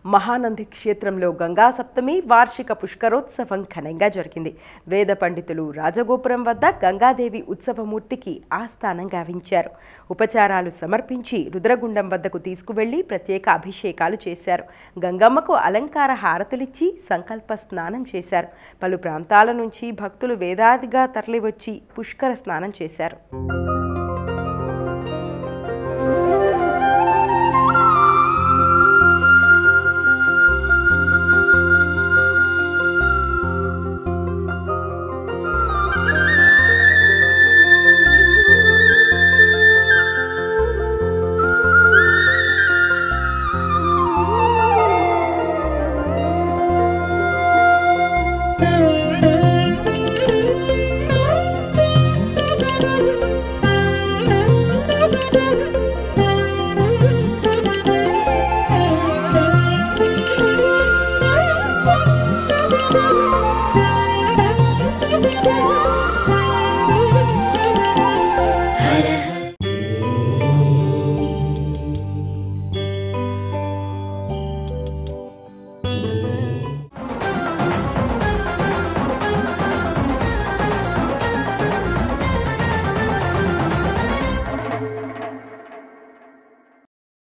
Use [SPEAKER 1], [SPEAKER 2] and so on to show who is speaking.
[SPEAKER 1] మహానంది క్షేత్రంలో గంగా సప్తమి వార్షిక పుష్కరోత్సవం ఘనంగా జరిగింది. వేద పండితులు రాజగోపురం వద్ద గంగాదేవి ఉత్సవమూర్తికి ఆస్థానం గావించారు. ఉపచారాలు సమర్పించి రుద్రగుండం వద్దకు తీసుకువెళ్లి ప్రత్యేక అభిషేకాలు చేశారు. గంగమ్మకు అలంకార హారతులిచ్చి సంకల్ప స్నానం చేశారు. పలు ప్రాంతాల నుంచి భక్తులు వేదాదిగా తరలివచ్చి పుష్కర స్నానం చేశారు.